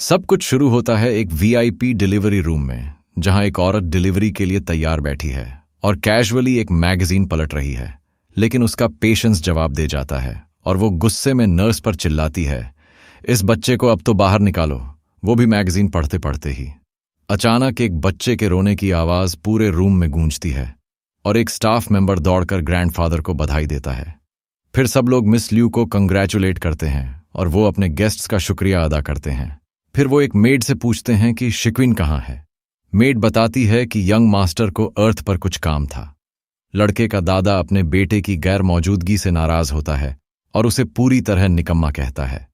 सब कुछ शुरू होता है एक वीआईपी डिलीवरी रूम में, जहां एक औरत डिलीवरी के लिए तैयार बैठी है और कैजुअली एक मैगजीन पलट रही है। लेकिन उसका पेशेंस जवाब दे जाता है और वो गुस्से में नर्स पर चिल्लाती है, इस बच्चे को अब तो बाहर निकालो। वो भी मैगजीन पढ़ते पढ़ते ही अचानक एक बच्चे के रोने की आवाज पूरे रूम में गूंजती है और एक स्टाफ मेंबर दौड़कर ग्रैंडफादर को बधाई देता है। फिर सब लोग मिस ल्यू को कंग्रेचुलेट करते हैं और वो अपने गेस्ट्स का शुक्रिया अदा करते हैं। फिर वो एक मेड से पूछते हैं कि शिक्विन कहाँ है। मेड बताती है कि यंग मास्टर को अर्थ पर कुछ काम था। लड़के का दादा अपने बेटे की गैर मौजूदगी से नाराज होता है और उसे पूरी तरह निकम्मा कहता है।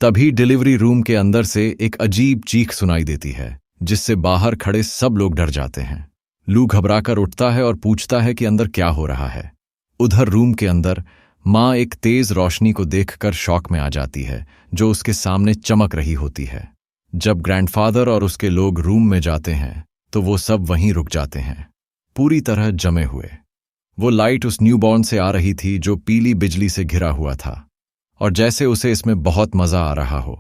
तभी डिलीवरी रूम के अंदर से एक अजीब चीख सुनाई देती है, जिससे बाहर खड़े सब लोग डर जाते हैं। लू घबराकर उठता है और पूछता है कि अंदर क्या हो रहा है। उधर रूम के अंदर माँ एक तेज रोशनी को देखकर शॉक में आ जाती है, जो उसके सामने चमक रही होती है। जब ग्रैंडफादर और उसके लोग रूम में जाते हैं तो वो सब वहीं रुक जाते हैं, पूरी तरह जमे हुए। वो लाइट उस न्यूबॉर्न से आ रही थी जो पीली बिजली से घिरा हुआ था, और जैसे उसे इसमें बहुत मजा आ रहा हो।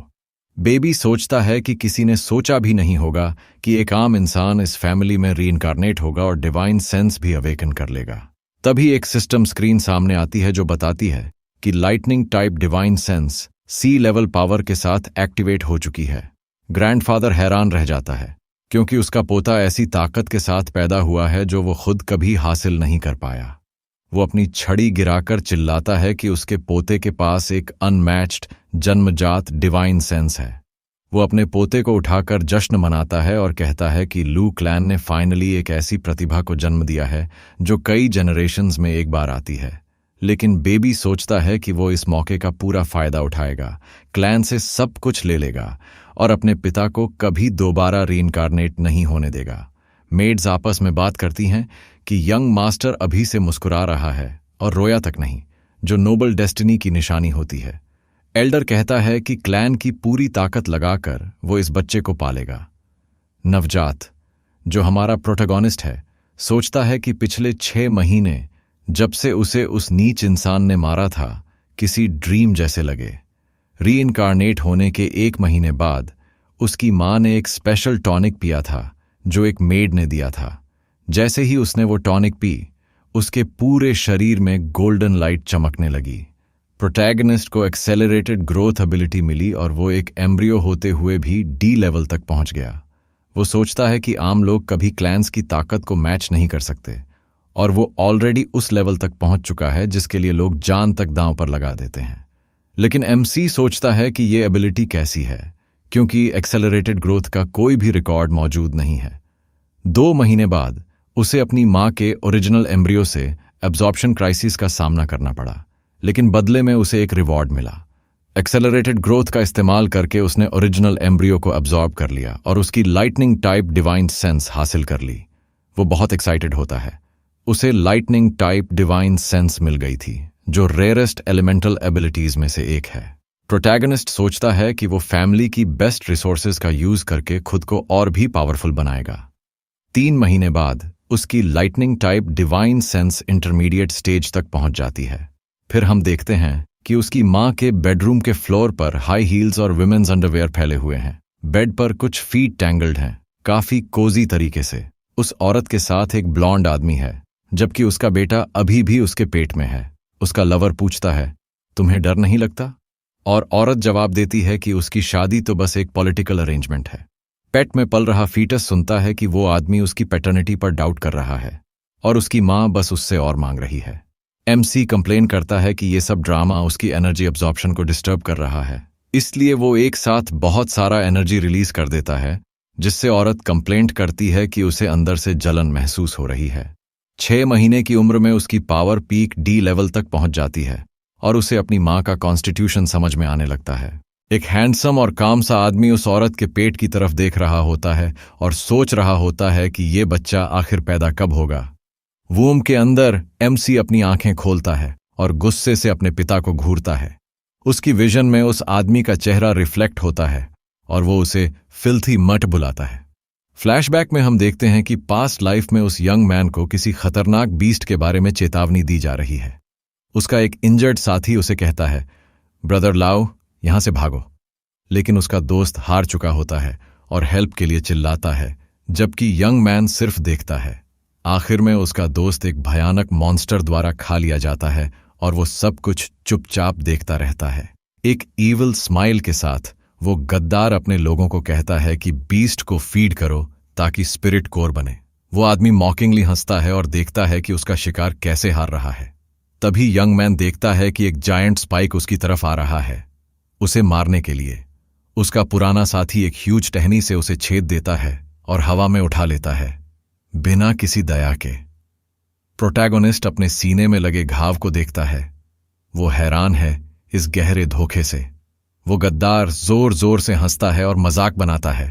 बेबी सोचता है कि किसी ने सोचा भी नहीं होगा कि एक आम इंसान इस फैमिली में रीइंकारनेट होगा और डिवाइन सेंस भी अवेकन कर लेगा। तभी एक सिस्टम स्क्रीन सामने आती है जो बताती है कि लाइटनिंग टाइप डिवाइन सेंस सी लेवल पावर के साथ एक्टिवेट हो चुकी है। ग्रैंडफादर हैरान रह जाता है, क्योंकि उसका पोता ऐसी ताकत के साथ पैदा हुआ है जो वो खुद कभी हासिल नहीं कर पाया। वो अपनी छड़ी गिराकर चिल्लाता है कि उसके पोते के पास एक अनमैच्ड जन्मजात डिवाइन सेंस है। वो अपने पोते को उठाकर जश्न मनाता है और कहता है कि लू क्लैन ने फाइनली एक ऐसी प्रतिभा को जन्म दिया है जो कई जनरेशन्स में एक बार आती है। लेकिन बेबी सोचता है कि वो इस मौके का पूरा फायदा उठाएगा, क्लैन से सब कुछ ले लेगा और अपने पिता को कभी दोबारा रीइंकारनेट नहीं होने देगा। मेड्स आपस में बात करती हैं कि यंग मास्टर अभी से मुस्कुरा रहा है और रोया तक नहीं, जो नोबल डेस्टिनी की निशानी होती है। एल्डर कहता है कि क्लैन की पूरी ताकत लगाकर वो इस बच्चे को पालेगा। नवजात, जो हमारा प्रोटैगनिस्ट है, सोचता है कि पिछले 6 महीने जब से उसे उस नीच इंसान ने मारा था, किसी ड्रीम जैसे लगे। रीइंकारनेट होने के 1 महीने बाद उसकी माँ ने एक स्पेशल टॉनिक पिया था जो एक मेड ने दिया था। जैसे ही उसने वो टॉनिक पी, उसके पूरे शरीर में गोल्डन लाइट चमकने लगी। प्रोटैगनिस्ट को एक्सेलरेटेड ग्रोथ एबिलिटी मिली और वो एक एम्ब्रियो होते हुए भी डी लेवल तक पहुंच गया। वो सोचता है कि आम लोग कभी क्लैंस की ताकत को मैच नहीं कर सकते, और वो ऑलरेडी उस लेवल तक पहुंच चुका है जिसके लिए लोग जान तक दांव पर लगा देते हैं। लेकिन एमसी सोचता है कि ये एबिलिटी कैसी है, क्योंकि एक्सेलरेटेड ग्रोथ का कोई भी रिकॉर्ड मौजूद नहीं है। 2 महीने बाद उसे अपनी माँ के ओरिजिनल एम्ब्रियो से एब्जॉर्प्शन क्राइसिस का सामना करना पड़ा, लेकिन बदले में उसे एक रिवॉर्ड मिला। एक्सेलरेटेड ग्रोथ का इस्तेमाल करके उसने ओरिजिनल एम्ब्रियो को एब्जॉर्ब कर लिया और उसकी लाइटनिंग टाइप डिवाइन सेंस हासिल कर ली। वो बहुत एक्साइटेड होता है। उसे लाइटनिंग टाइप डिवाइन सेंस मिल गई थी, जो रेयरेस्ट एलिमेंटल एबिलिटीज में से एक है। प्रोटैगनिस्ट सोचता है कि वो फैमिली की बेस्ट रिसोर्सेज का यूज करके खुद को और भी पावरफुल बनाएगा। 3 महीने बाद उसकी lightning type divine sense intermediate stage तक पहुंच जाती है। फिर हम देखते हैं कि उसकी माँ के बेडरूम के फ्लोर पर हाई हील्स और विमेन्स अंडरवेयर फैले हुए हैं। बेड पर कुछ फीट टैंगल्ड हैं, काफी कोजी तरीके से। उस औरत के साथ एक ब्लॉन्ड आदमी है, जबकि उसका बेटा अभी भी उसके पेट में है। उसका लवर पूछता है, तुम्हें डर नहीं लगता? और औरत जवाब देती है कि उसकी शादी तो बस एक पॉलिटिकल अरेंजमेंट है। पेट में पल रहा फीटस सुनता है कि वो आदमी उसकी पैटर्निटी पर डाउट कर रहा है और उसकी माँ बस उससे और मांग रही है। एमसी कंप्लेन करता है कि ये सब ड्रामा उसकी एनर्जी एब्जॉर्प्शन को डिस्टर्ब कर रहा है, इसलिए वो एक साथ बहुत सारा एनर्जी रिलीज कर देता है, जिससे औरत कंप्लेंट करती है कि उसे अंदर से जलन महसूस हो रही है। 6 महीने की उम्र में उसकी पावर पीक डी लेवल तक पहुंच जाती है और उसे अपनी माँ का कॉन्स्टिट्यूशन समझ में आने लगता है। एक हैंडसम और काम सा आदमी उस औरत के पेट की तरफ देख रहा होता है और सोच रहा होता है कि ये बच्चा आखिर पैदा कब होगा। वूम के अंदर एमसी अपनी आंखें खोलता है और गुस्से से अपने पिता को घूरता है। उसकी विजन में उस आदमी का चेहरा रिफ्लेक्ट होता है और वो उसे फिल्थी मट बुलाता है। फ्लैशबैक में हम देखते हैं कि पास्ट लाइफ में उस यंग मैन को किसी खतरनाक बीस्ट के बारे में चेतावनी दी जा रही है। उसका एक इंजर्ड साथी उसे कहता है, ब्रदर लाओ, यहां से भागो। लेकिन उसका दोस्त हार चुका होता है और हेल्प के लिए चिल्लाता है, जबकि यंग मैन सिर्फ देखता है। आखिर में उसका दोस्त एक भयानक मॉन्स्टर द्वारा खा लिया जाता है और वो सब कुछ चुपचाप देखता रहता है। एक ईविल स्माइल के साथ वो गद्दार अपने लोगों को कहता है कि बीस्ट को फीड करो ताकि स्पिरिट कोर बने। वो आदमी मॉकिंगली हंसता है और देखता है कि उसका शिकार कैसे हार रहा है। तभी यंग मैन देखता है कि एक जायंट स्पाइक उसकी तरफ आ रहा है, उसे मारने के लिए। उसका पुराना साथी एक ह्यूज टहनी से उसे छेद देता है और हवा में उठा लेता है, बिना किसी दया के। प्रोटैगोनिस्ट अपने सीने में लगे घाव को देखता है। वो हैरान है इस गहरे धोखे से। वो गद्दार जोर जोर से हंसता है और मजाक बनाता है,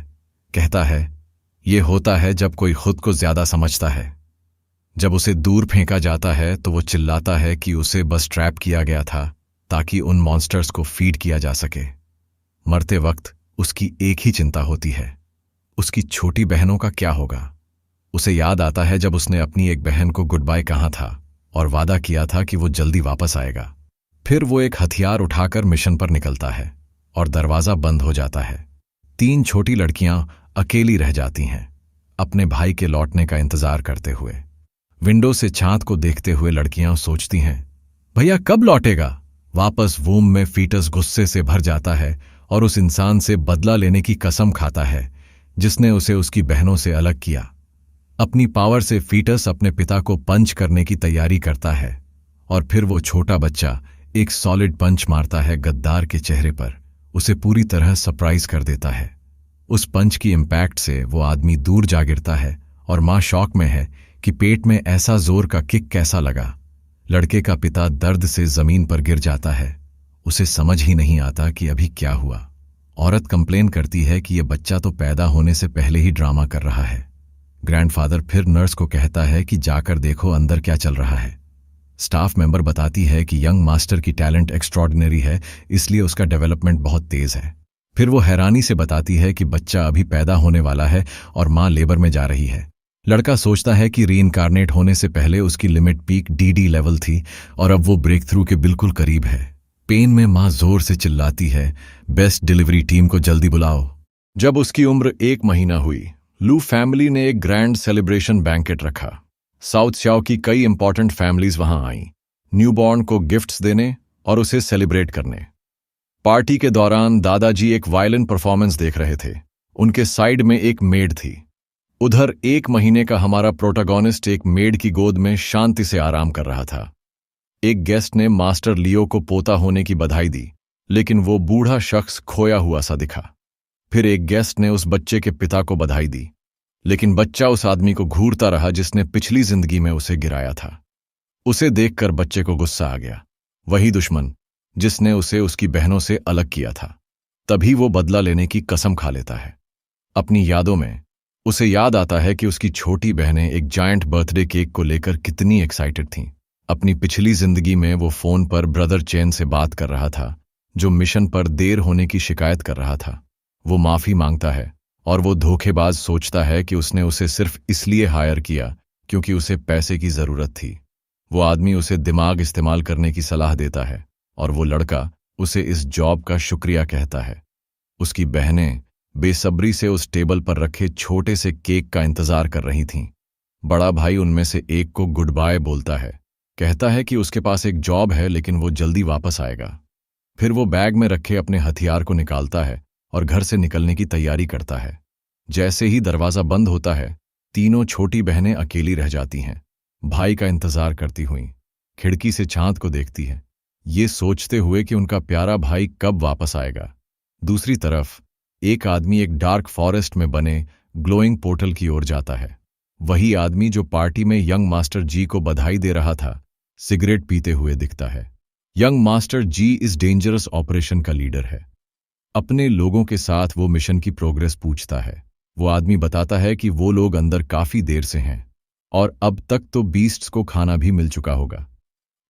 कहता है, ये होता है जब कोई खुद को ज्यादा समझता है। जब उसे दूर फेंका जाता है तो वो चिल्लाता है कि उसे बस ट्रैप किया गया था ताकि उन मॉन्स्टर्स को फीड किया जा सके। मरते वक्त उसकी एक ही चिंता होती है, उसकी छोटी बहनों का क्या होगा। उसे याद आता है जब उसने अपनी एक बहन को गुड बाय कहा था और वादा किया था कि वो जल्दी वापस आएगा। फिर वो एक हथियार उठाकर मिशन पर निकलता है और दरवाजा बंद हो जाता है। 3 छोटी लड़कियां अकेली रह जाती हैं, अपने भाई के लौटने का इंतजार करते हुए। विंडो से चांद को देखते हुए लड़कियां सोचती हैं, भैया कब लौटेगा। वापस वूम में फीटस गुस्से से भर जाता है और उस इंसान से बदला लेने की कसम खाता है जिसने उसे उसकी बहनों से अलग किया। अपनी पावर से फीटस अपने पिता को पंच करने की तैयारी करता है और फिर वो छोटा बच्चा एक सॉलिड पंच मारता है गद्दार के चेहरे पर, उसे पूरी तरह सरप्राइज कर देता है। उस पंच की इम्पैक्ट से वो आदमी दूर जा गिरता है और मां शॉक में है कि पेट में ऐसा जोर का किक कैसा लगा। लड़के का पिता दर्द से जमीन पर गिर जाता है, उसे समझ ही नहीं आता कि अभी क्या हुआ। औरत कंप्लेन करती है कि यह बच्चा तो पैदा होने से पहले ही ड्रामा कर रहा है। ग्रैंडफादर फिर नर्स को कहता है कि जाकर देखो अंदर क्या चल रहा है। स्टाफ मेंबर बताती है कि यंग मास्टर की टैलेंट एक्स्ट्रॉर्डिनरी है, इसलिए उसका डेवलपमेंट बहुत तेज है। फिर वो हैरानी से बताती है कि बच्चा अभी पैदा होने वाला है और मां लेबर में जा रही है। लड़का सोचता है कि रीइंकारनेट होने से पहले उसकी लिमिट पीक डीडी लेवल थी और अब वो ब्रेक थ्रू के बिल्कुल करीब है। पेन में मां जोर से चिल्लाती है, बेस्ट डिलीवरी टीम को जल्दी बुलाओ। जब उसकी उम्र 1 महीना हुई, लू फैमिली ने एक ग्रैंड सेलिब्रेशन बैंकेट रखा। साउथ स्याओ की कई इंपॉर्टेंट फैमिलीज वहां आईं, न्यूबॉर्न को गिफ्ट्स देने और उसे सेलिब्रेट करने। पार्टी के दौरान दादाजी एक वायलिन परफॉर्मेंस देख रहे थे। उनके साइड में एक मेड थी। उधर 1 महीने का हमारा प्रोटैगोनिस्ट एक मेड की गोद में शांति से आराम कर रहा था। एक गेस्ट ने मास्टर लियो को पोता होने की बधाई दी, लेकिन वो बूढ़ा शख्स खोया हुआ सा दिखा। फिर एक गेस्ट ने उस बच्चे के पिता को बधाई दी, लेकिन बच्चा उस आदमी को घूरता रहा जिसने पिछली जिंदगी में उसे गिराया था। उसे देखकर बच्चे को गुस्सा आ गया, वही दुश्मन जिसने उसे उसकी बहनों से अलग किया था। तभी वो बदला लेने की कसम खा लेता है। अपनी यादों में उसे याद आता है कि उसकी छोटी बहनें एक जायंट बर्थडे केक को लेकर कितनी एक्साइटेड थीं। अपनी पिछली जिंदगी में वो फोन पर ब्रदर चेन से बात कर रहा था, जो मिशन पर देर होने की शिकायत कर रहा था। वो माफी मांगता है और वो धोखेबाज सोचता है कि उसने उसे सिर्फ इसलिए हायर किया क्योंकि उसे पैसे की जरूरत थी। वो आदमी उसे दिमाग इस्तेमाल करने की सलाह देता है और वो लड़का उसे इस जॉब का शुक्रिया कहता है। उसकी बहनें बेसब्री से उस टेबल पर रखे छोटे से केक का इंतजार कर रही थीं। बड़ा भाई उनमें से एक को गुड बाय बोलता है, कहता है कि उसके पास एक जॉब है लेकिन वो जल्दी वापस आएगा। फिर वो बैग में रखे अपने हथियार को निकालता है और घर से निकलने की तैयारी करता है। जैसे ही दरवाजा बंद होता है, तीनों छोटी बहनें अकेली रह जाती हैं, भाई का इंतजार करती हुई। खिड़की से चांद को देखती है, ये सोचते हुए कि उनका प्यारा भाई कब वापस आएगा। दूसरी तरफ एक आदमी एक डार्क फॉरेस्ट में बने ग्लोइंग पोर्टल की ओर जाता है। वही आदमी जो पार्टी में यंग मास्टर जी को बधाई दे रहा था, सिगरेट पीते हुए दिखता है। यंग मास्टर जी इस डेंजरस ऑपरेशन का लीडर है। अपने लोगों के साथ वो मिशन की प्रोग्रेस पूछता है। वो आदमी बताता है कि वो लोग अंदर काफी देर से हैं और अब तक तो बीस्ट्स को खाना भी मिल चुका होगा।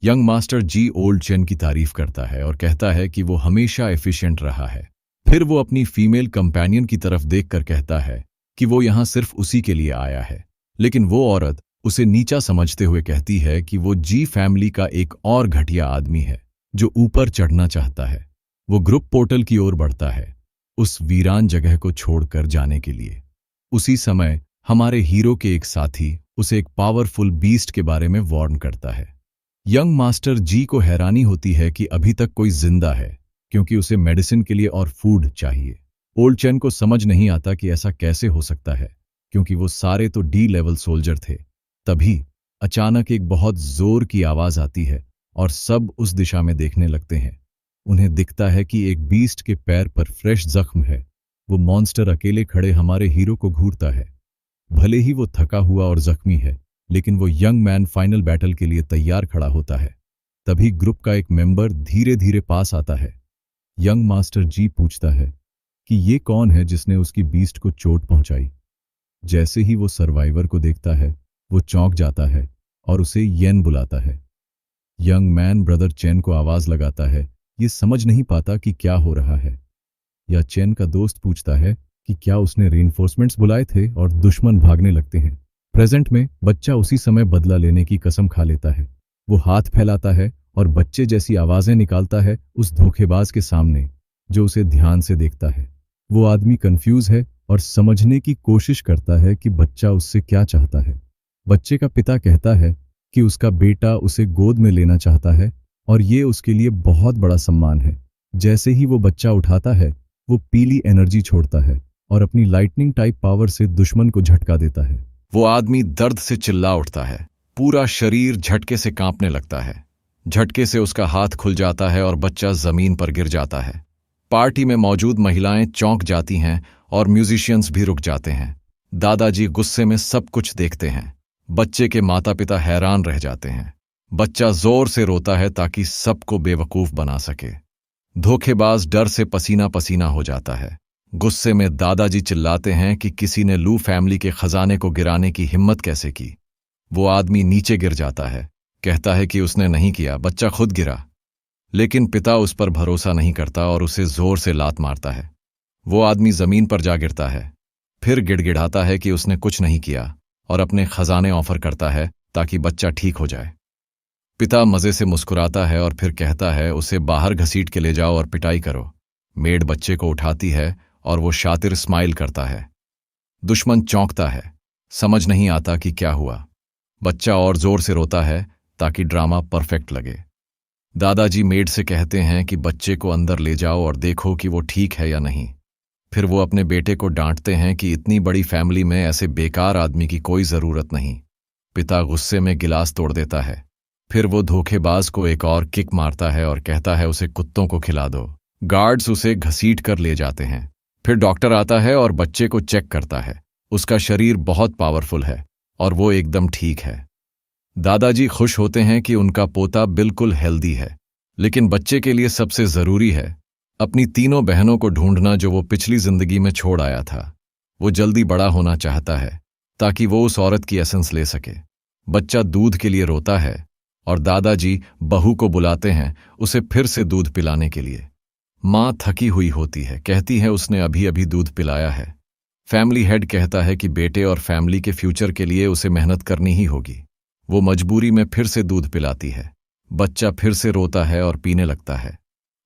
यंग मास्टर जी ओल्ड चेन की तारीफ करता है और कहता है कि वो हमेशा एफिशिएंट रहा है। फिर वो अपनी फीमेल कंपेनियन की तरफ देखकर कहता है कि वो यहां सिर्फ उसी के लिए आया है, लेकिन वो औरत उसे नीचा समझते हुए कहती है कि वो जी फैमिली का एक और घटिया आदमी है जो ऊपर चढ़ना चाहता है। वो ग्रुप पोर्टल की ओर बढ़ता है। उस वीरान जगह को छोड़कर जाने के लिए। उसी समय हमारे हीरो के एक साथी उसे एक पावरफुल बीस्ट के बारे में वार्न करता है। यंग मास्टर जी को हैरानी होती है कि अभी तक कोई जिंदा है, क्योंकि उसे मेडिसिन के लिए और फूड चाहिए। ओल्ड चैन को समझ नहीं आता कि ऐसा कैसे हो सकता है, क्योंकि वो सारे तो डी लेवल सोल्जर थे। तभी अचानक एक बहुत जोर की आवाज आती है और सब उस दिशा में देखने लगते हैं। उन्हें दिखता है कि एक बीस्ट के पैर पर फ्रेश जख्म है। वो मॉन्स्टर अकेले खड़े हमारे हीरो को घूरता है। भले ही वो थका हुआ और जख्मी है, लेकिन वो यंग मैन फाइनल बैटल के लिए तैयार खड़ा होता है। तभी ग्रुप का एक मेंबर धीरे धीरे पास आता है। यंग मास्टर जी पूछता है कि ये कौन है जिसने उसकी बीस्ट को चोट पहुंचाई। जैसे ही वो सर्वाइवर को देखता है, वो चौंक जाता है और उसे येन बुलाता है। यंग मैन ब्रदर चेन को आवाज लगाता है। ये समझ नहीं पाता कि क्या हो रहा है। या चेन का दोस्त पूछता है कि क्या उसने रीइंफोर्समेंट्स बुलाए थे, और दुश्मन भागने लगते हैं। प्रेजेंट में बच्चा उसी समय बदला लेने की कसम खा लेता है। वो हाथ फैलाता है और बच्चे जैसी आवाजें निकालता है उस धोखेबाज के सामने, जो उसे ध्यान से देखता है। वो आदमी कंफ्यूज है और समझने की कोशिश करता है कि बच्चा उससे क्या चाहता है। बच्चे का पिता कहता है कि उसका बेटा उसे गोद में लेना चाहता है और ये उसके लिए बहुत बड़ा सम्मान है। जैसे ही वो बच्चा उठाता है, वो पीली एनर्जी छोड़ता है और अपनी लाइटनिंग टाइप पावर से दुश्मन को झटका देता है। वो आदमी दर्द से चिल्ला उठता है। पूरा शरीर झटके से कांपने लगता है। झटके से उसका हाथ खुल जाता है और बच्चा जमीन पर गिर जाता है। पार्टी में मौजूद महिलाएं चौंक जाती हैं और म्यूजिशियंस भी रुक जाते हैं। दादाजी गुस्से में सब कुछ देखते हैं। बच्चे के माता पिता हैरान रह जाते हैं। बच्चा जोर से रोता है ताकि सबको बेवकूफ बना सके। धोखेबाज डर से पसीना पसीना हो जाता है। गुस्से में दादाजी चिल्लाते हैं कि किसी ने लू फैमिली के खजाने को गिराने की हिम्मत कैसे की। वो आदमी नीचे गिर जाता है, कहता है कि उसने नहीं किया, बच्चा खुद गिरा। लेकिन पिता उस पर भरोसा नहीं करता और उसे जोर से लात मारता है। वो आदमी जमीन पर जा गिरता है, फिर गिड़गिड़ाता है कि उसने कुछ नहीं किया और अपने खजाने ऑफर करता है ताकि बच्चा ठीक हो जाए। पिता मजे से मुस्कुराता है और फिर कहता है उसे बाहर घसीट के ले जाओ और पिटाई करो। मेड बच्चे को उठाती है और वो शातिर स्माइल करता है। दुश्मन चौंकता है, समझ नहीं आता कि क्या हुआ। बच्चा और जोर से रोता है ताकि ड्रामा परफेक्ट लगे। दादाजी मेड से कहते हैं कि बच्चे को अंदर ले जाओ और देखो कि वो ठीक है या नहीं। फिर वो अपने बेटे को डांटते हैं कि इतनी बड़ी फैमिली में ऐसे बेकार आदमी की कोई जरूरत नहीं। पिता गुस्से में गिलास तोड़ देता है। फिर वो धोखेबाज को एक और किक मारता है और कहता है उसे कुत्तों को खिला दो। गार्ड्स उसे घसीट कर ले जाते हैं। फिर डॉक्टर आता है और बच्चे को चेक करता है। उसका शरीर बहुत पावरफुल है और वो एकदम ठीक है। दादाजी खुश होते हैं कि उनका पोता बिल्कुल हेल्दी है, लेकिन बच्चे के लिए सबसे जरूरी है अपनी तीनों बहनों को ढूंढना जो वो पिछली जिंदगी में छोड़ आया था। वो जल्दी बड़ा होना चाहता है ताकि वो उस औरत की एसेंस ले सके। बच्चा दूध के लिए रोता है और दादाजी बहू को बुलाते हैं उसे फिर से दूध पिलाने के लिए। माँ थकी हुई होती है, कहती है उसने अभी अभी दूध पिलाया है। फैमिली हेड कहता है कि बेटे और फैमिली के फ्यूचर के लिए उसे मेहनत करनी ही होगी। वो मजबूरी में फिर से दूध पिलाती है। बच्चा फिर से रोता है और पीने लगता है।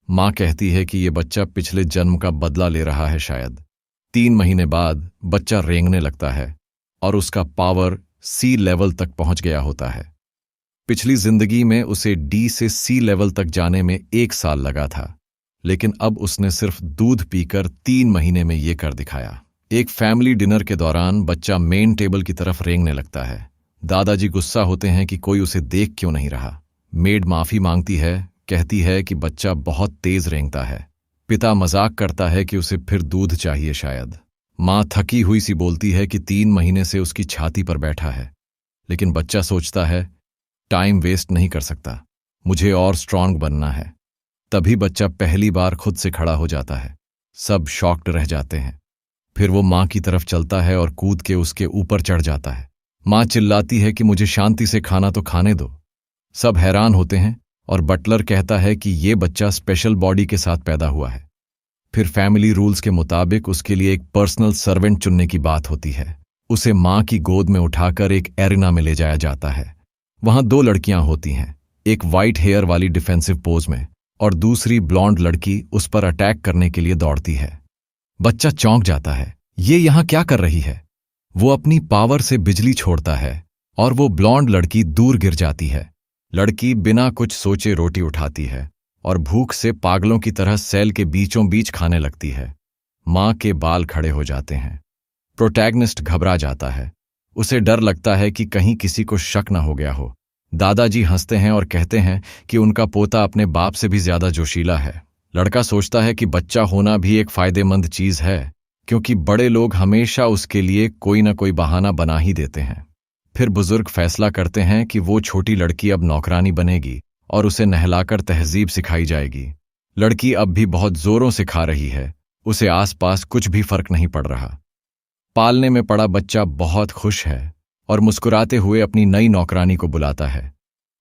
माँ कहती है कि ये बच्चा पिछले जन्म का बदला ले रहा है शायद। 3 महीने बाद बच्चा रेंगने लगता है और उसका पावर सी लेवल तक पहुंच गया होता है। पिछली जिंदगी में उसे डी से सी लेवल तक जाने में 1 साल लगा था, लेकिन अब उसने सिर्फ दूध पीकर 3 महीने में ये कर दिखाया। एक फैमिली डिनर के दौरान बच्चा मेन टेबल की तरफ रेंगने लगता है। दादाजी गुस्सा होते हैं कि कोई उसे देख क्यों नहीं रहा। मेड माफी मांगती है, कहती है कि बच्चा बहुत तेज रेंगता है। पिता मजाक करता है कि उसे फिर दूध चाहिए शायद। माँ थकी हुई सी बोलती है कि 3 महीने से उसकी छाती पर बैठा है, लेकिन बच्चा सोचता है टाइम वेस्ट नहीं कर सकता, मुझे और स्ट्रांग बनना है। तभी बच्चा पहली बार खुद से खड़ा हो जाता है। सब शॉक्ड रह जाते हैं। फिर वो माँ की तरफ चलता है और कूद के उसके ऊपर चढ़ जाता है। माँ चिल्लाती है कि मुझे शांति से खाना तो खाने दो। सब हैरान होते हैं और बटलर कहता है कि ये बच्चा स्पेशल बॉडी के साथ पैदा हुआ है। फिर फैमिली रूल्स के मुताबिक उसके लिए एक पर्सनल सर्वेंट चुनने की बात होती है। उसे माँ की गोद में उठाकर एक एरिना में ले जाया जाता है। वहां 2 लड़कियां होती हैं, एक वाइट हेयर वाली डिफेंसिव पोज में और दूसरी ब्लॉन्ड लड़की उस पर अटैक करने के लिए दौड़ती है। बच्चा चौंक जाता है, ये यहां क्या कर रही है? वो अपनी पावर से बिजली छोड़ता है और वो ब्लॉन्ड लड़की दूर गिर जाती है। लड़की बिना कुछ सोचे रोटी उठाती है और भूख से पागलों की तरह सेल के बीचों बीच खाने लगती है। मां के बाल खड़े हो जाते हैं। प्रोटैगनिस्ट घबरा जाता है। उसे डर लगता है कि कहीं किसी को शक न हो गया हो। दादाजी हंसते हैं और कहते हैं कि उनका पोता अपने बाप से भी ज्यादा जोशीला है। लड़का सोचता है कि बच्चा होना भी एक फायदेमंद चीज है, क्योंकि बड़े लोग हमेशा उसके लिए कोई न कोई बहाना बना ही देते हैं। फिर बुजुर्ग फैसला करते हैं कि वो छोटी लड़की अब नौकरानी बनेगी और उसे नहलाकर तहजीब सिखाई जाएगी। लड़की अब भी बहुत जोरों से खा रही है, उसे आसपास कुछ भी फर्क नहीं पड़ रहा। पालने में पड़ा बच्चा बहुत खुश है और मुस्कुराते हुए अपनी नई नौकरानी को बुलाता है।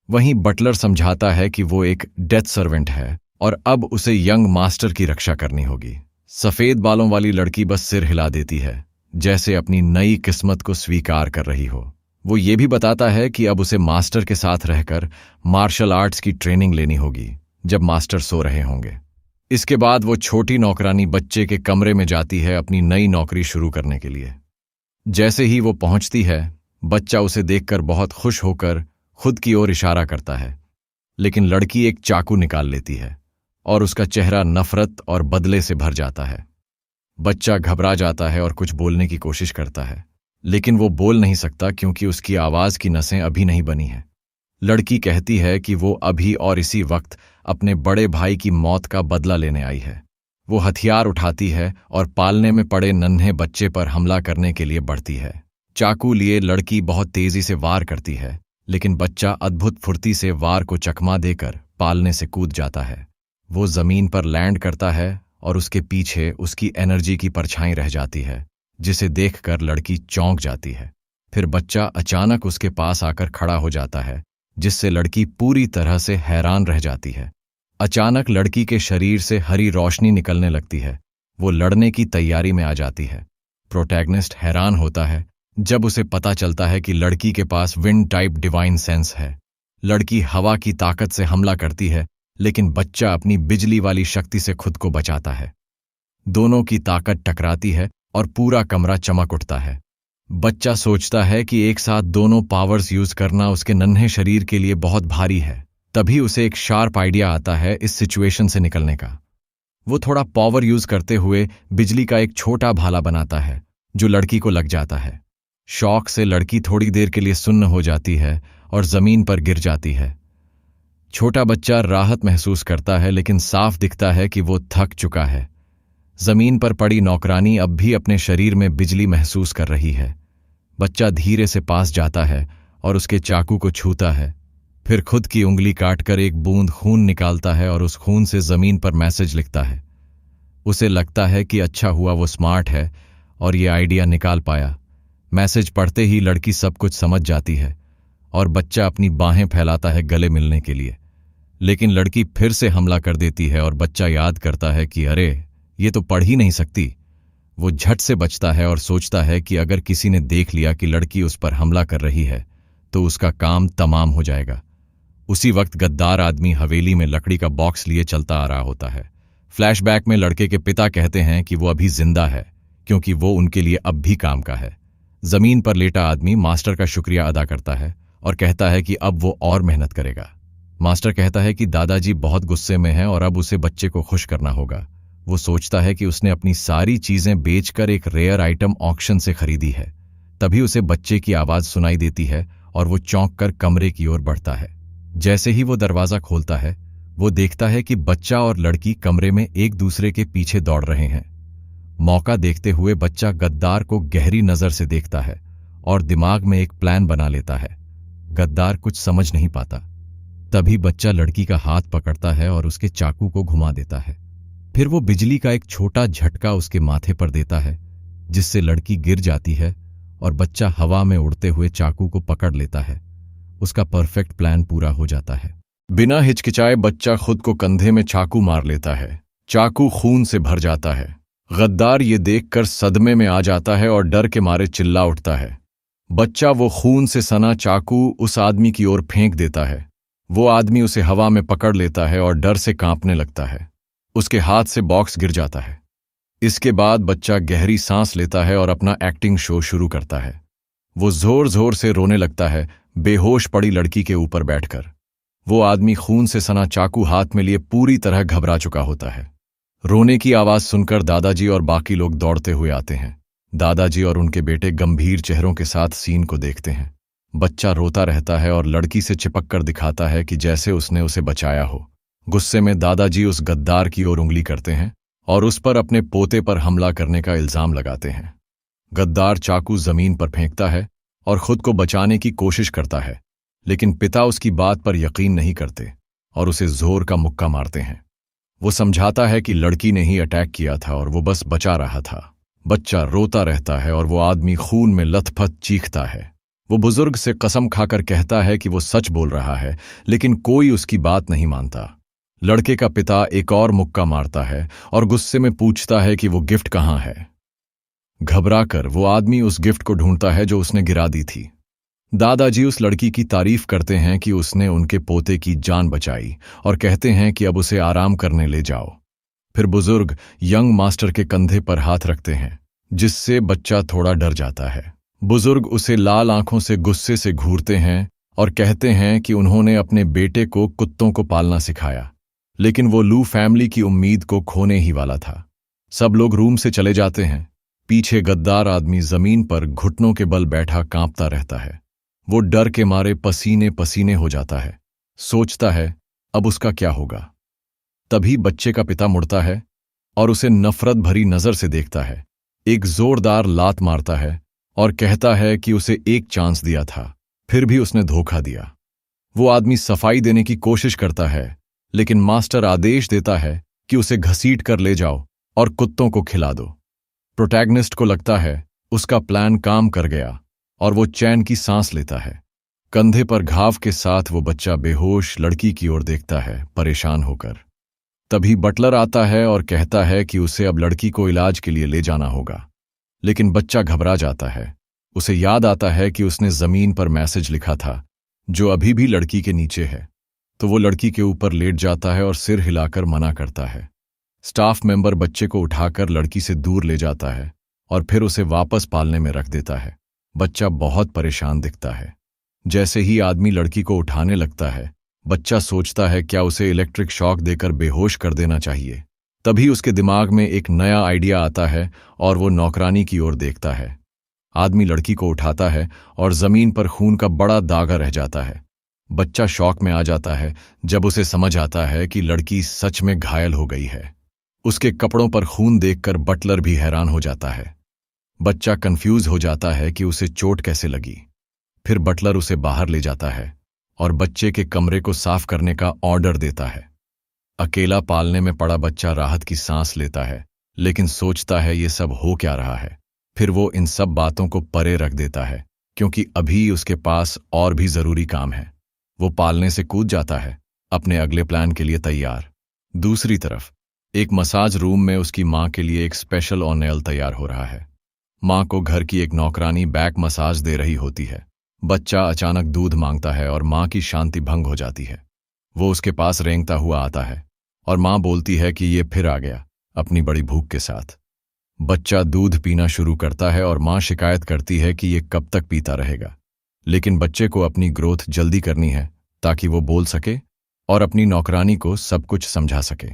वहीं बटलर समझाता है कि वो एक डेथ सर्वेंट है और अब उसे यंग मास्टर की रक्षा करनी होगी। सफेद बालों वाली लड़की बस सिर हिला देती है, जैसे अपनी नई किस्मत को स्वीकार कर रही हो। वो ये भी बताता है कि अब उसे मास्टर के साथ रहकर मार्शल आर्ट्स की ट्रेनिंग लेनी होगी जब मास्टर सो रहे होंगे। इसके बाद वो छोटी नौकरानी बच्चे के कमरे में जाती है अपनी नई नौकरी शुरू करने के लिए। जैसे ही वो पहुंचती है, बच्चा उसे देखकर बहुत खुश होकर खुद की ओर इशारा करता है, लेकिन लड़की एक चाकू निकाल लेती है और उसका चेहरा नफरत और बदले से भर जाता है। बच्चा घबरा जाता है और कुछ बोलने की कोशिश करता है, लेकिन वो बोल नहीं सकता क्योंकि उसकी आवाज की नसें अभी नहीं बनी हैं। लड़की कहती है कि वो अभी और इसी वक्त अपने बड़े भाई की मौत का बदला लेने आई है। वो हथियार उठाती है और पालने में पड़े नन्हे बच्चे पर हमला करने के लिए बढ़ती है। चाकू लिए लड़की बहुत तेजी से वार करती है, लेकिन बच्चा अद्भुत फुर्ती से वार को चकमा देकर पालने से कूद जाता है। वो जमीन पर लैंड करता है और उसके पीछे उसकी एनर्जी की परछाई रह जाती है, जिसे देखकर लड़की चौंक जाती है। फिर बच्चा अचानक उसके पास आकर खड़ा हो जाता है, जिससे लड़की पूरी तरह से हैरान रह जाती है। अचानक लड़की के शरीर से हरी रोशनी निकलने लगती है। वो लड़ने की तैयारी में आ जाती है। प्रोटैगनिस्ट हैरान होता है जब उसे पता चलता है कि लड़की के पास विंड टाइप डिवाइन सेंस है। लड़की हवा की ताकत से हमला करती है, लेकिन बच्चा अपनी बिजली वाली शक्ति से खुद को बचाता है। दोनों की ताकत टकराती है और पूरा कमरा चमक उठता है। बच्चा सोचता है कि एक साथ दोनों पावर्स यूज करना उसके नन्हे शरीर के लिए बहुत भारी है। तभी उसे एक शार्प आइडिया आता है इस सिचुएशन से निकलने का। वो थोड़ा पावर यूज करते हुए बिजली का एक छोटा भाला बनाता है, जो लड़की को लग जाता है। शॉक से लड़की थोड़ी देर के लिए सुन्न हो जाती है और जमीन पर गिर जाती है। छोटा बच्चा राहत महसूस करता है, लेकिन साफ दिखता है कि वो थक चुका है। जमीन पर पड़ी नौकरानी अब भी अपने शरीर में बिजली महसूस कर रही है। बच्चा धीरे से पास जाता है और उसके चाकू को छूता है, फिर खुद की उंगली काटकर एक बूंद खून निकालता है और उस खून से जमीन पर मैसेज लिखता है। उसे लगता है कि अच्छा हुआ वो स्मार्ट है और ये आइडिया निकाल पाया। मैसेज पढ़ते ही लड़की सब कुछ समझ जाती है और बच्चा अपनी बाहें फैलाता है गले मिलने के लिए, लेकिन लड़की फिर से हमला कर देती है और बच्चा याद करता है कि अरे, ये तो पढ़ ही नहीं सकती। वो झट से बचता है और सोचता है कि अगर किसी ने देख लिया कि लड़की उस पर हमला कर रही है तो उसका काम तमाम हो जाएगा। उसी वक्त गद्दार आदमी हवेली में लकड़ी का बॉक्स लिए चलता आ रहा होता है। फ्लैशबैक में लड़के के पिता कहते हैं कि वो अभी जिंदा है क्योंकि वो उनके लिए अब भी काम का है। जमीन पर लेटा आदमी मास्टर का शुक्रिया अदा करता है और कहता है कि अब वो और मेहनत करेगा। मास्टर कहता है कि दादाजी बहुत गुस्से में हैं और अब उसे बच्चे को खुश करना होगा। वो सोचता है कि उसने अपनी सारी चीजें बेचकर एक रेयर आइटम ऑक्शन से खरीदी है। तभी उसे बच्चे की आवाज सुनाई देती है और वो चौंक कर कमरे की ओर बढ़ता है। जैसे ही वो दरवाजा खोलता है, वो देखता है कि बच्चा और लड़की कमरे में एक दूसरे के पीछे दौड़ रहे हैं। मौका देखते हुए बच्चा गद्दार को गहरी नजर से देखता है और दिमाग में एक प्लान बना लेता है। गद्दार कुछ समझ नहीं पाता। तभी बच्चा लड़की का हाथ पकड़ता है और उसके चाकू को घुमा देता है। फिर वो बिजली का एक छोटा झटका उसके माथे पर देता है, जिससे लड़की गिर जाती है और बच्चा हवा में उड़ते हुए चाकू को पकड़ लेता है। उसका परफेक्ट प्लान पूरा हो जाता है। बिना हिचकिचाए बच्चा खुद को कंधे में चाकू मार लेता है। चाकू खून से भर जाता है। गद्दार ये देखकर सदमे में आ जाता है और डर के मारे चिल्ला उठता है। बच्चा वो खून से सना चाकू उस आदमी की ओर फेंक देता है। वो आदमी उसे हवा में पकड़ लेता है और डर से कांपने लगता है। उसके हाथ से बॉक्स गिर जाता है। इसके बाद बच्चा गहरी सांस लेता है और अपना एक्टिंग शो शुरू करता है। वो जोर जोर से रोने लगता है, बेहोश पड़ी लड़की के ऊपर बैठकर। वो आदमी खून से सना चाकू हाथ में लिए पूरी तरह घबरा चुका होता है। रोने की आवाज सुनकर दादाजी और बाकी लोग दौड़ते हुए आते हैं। दादाजी और उनके बेटे गंभीर चेहरों के साथ सीन को देखते हैं। बच्चा रोता रहता है और लड़की से चिपक कर दिखाता है कि जैसे उसने उसे बचाया हो। गुस्से में दादाजी उस गद्दार की ओर उंगली करते हैं और उस पर अपने पोते पर हमला करने का इल्जाम लगाते हैं। गद्दार चाकू जमीन पर फेंकता है और खुद को बचाने की कोशिश करता है, लेकिन पिता उसकी बात पर यकीन नहीं करते और उसे जोर का मुक्का मारते हैं। वो समझाता है कि लड़की ने ही अटैक किया था और वो बस बचा रहा था। बच्चा रोता रहता है और वो आदमी खून में लथपथ चीखता है। वो बुजुर्ग से कसम खाकर कहता है कि वो सच बोल रहा है, लेकिन कोई उसकी बात नहीं मानता। लड़के का पिता एक और मुक्का मारता है और गुस्से में पूछता है कि वो गिफ्ट कहाँ है। घबराकर वो आदमी उस गिफ्ट को ढूंढता है जो उसने गिरा दी थी। दादाजी उस लड़की की तारीफ करते हैं कि उसने उनके पोते की जान बचाई और कहते हैं कि अब उसे आराम करने ले जाओ। फिर बुजुर्ग यंग मास्टर के कंधे पर हाथ रखते हैं, जिससे बच्चा थोड़ा डर जाता है। बुजुर्ग उसे लाल आंखों से गुस्से से घूरते हैं और कहते हैं कि उन्होंने अपने बेटे को कुत्तों को पालना सिखाया, लेकिन वो लू फैमिली की उम्मीद को खोने ही वाला था। सब लोग रूम से चले जाते हैं। पीछे गद्दार आदमी जमीन पर घुटनों के बल बैठा कांपता रहता है। वो डर के मारे पसीने पसीने हो जाता है। सोचता है अब उसका क्या होगा। तभी बच्चे का पिता मुड़ता है और उसे नफरत भरी नजर से देखता है, एक जोरदार लात मारता है और कहता है कि उसे एक चांस दिया था, फिर भी उसने धोखा दिया। वो आदमी सफाई देने की कोशिश करता है, लेकिन मास्टर आदेश देता है कि उसे घसीट कर ले जाओ और कुत्तों को खिला दो। प्रोटैगनिस्ट को लगता है उसका प्लान काम कर गया और वो चैन की सांस लेता है। कंधे पर घाव के साथ वो बच्चा बेहोश लड़की की ओर देखता है, परेशान होकर। तभी बटलर आता है और कहता है कि उसे अब लड़की को इलाज के लिए ले जाना होगा, लेकिन बच्चा घबरा जाता है। उसे याद आता है कि उसने जमीन पर मैसेज लिखा था जो अभी भी लड़की के नीचे है, तो वो लड़की के ऊपर लेट जाता है और सिर हिलाकर मना करता है। स्टाफ मेंबर बच्चे को उठाकर लड़की से दूर ले जाता है और फिर उसे वापस पालने में रख देता है। बच्चा बहुत परेशान दिखता है। जैसे ही आदमी लड़की को उठाने लगता है, बच्चा सोचता है क्या उसे इलेक्ट्रिक शॉक देकर बेहोश कर देना चाहिए। तभी उसके दिमाग में एक नया आइडिया आता है और वो नौकरानी की ओर देखता है। आदमी लड़की को उठाता है और जमीन पर खून का बड़ा दागा रह जाता है। बच्चा शॉक में आ जाता है जब उसे समझ आता है कि लड़की सच में घायल हो गई है। उसके कपड़ों पर खून देखकर बटलर भी हैरान हो जाता है। बच्चा कंफ्यूज हो जाता है कि उसे चोट कैसे लगी। फिर बटलर उसे बाहर ले जाता है और बच्चे के कमरे को साफ करने का ऑर्डर देता है। अकेला पालने में पड़ा बच्चा राहत की सांस लेता है, लेकिन सोचता है ये सब हो क्या रहा है। फिर वो इन सब बातों को परे रख देता है, क्योंकि अभी उसके पास और भी जरूरी काम है। वो पालने से कूद जाता है, अपने अगले प्लान के लिए तैयार। दूसरी तरफ एक मसाज रूम में उसकी माँ के लिए एक स्पेशल ऑनेल तैयार हो रहा है। माँ को घर की एक नौकरानी बैक मसाज दे रही होती है। बच्चा अचानक दूध मांगता है और माँ की शांति भंग हो जाती है। वो उसके पास रेंगता हुआ आता है और माँ बोलती है कि ये फिर आ गया अपनी बड़ी भूख के साथ। बच्चा दूध पीना शुरू करता है और माँ शिकायत करती है कि ये कब तक पीता रहेगा, लेकिन बच्चे को अपनी ग्रोथ जल्दी करनी है ताकि वो बोल सके और अपनी नौकरानी को सब कुछ समझा सके।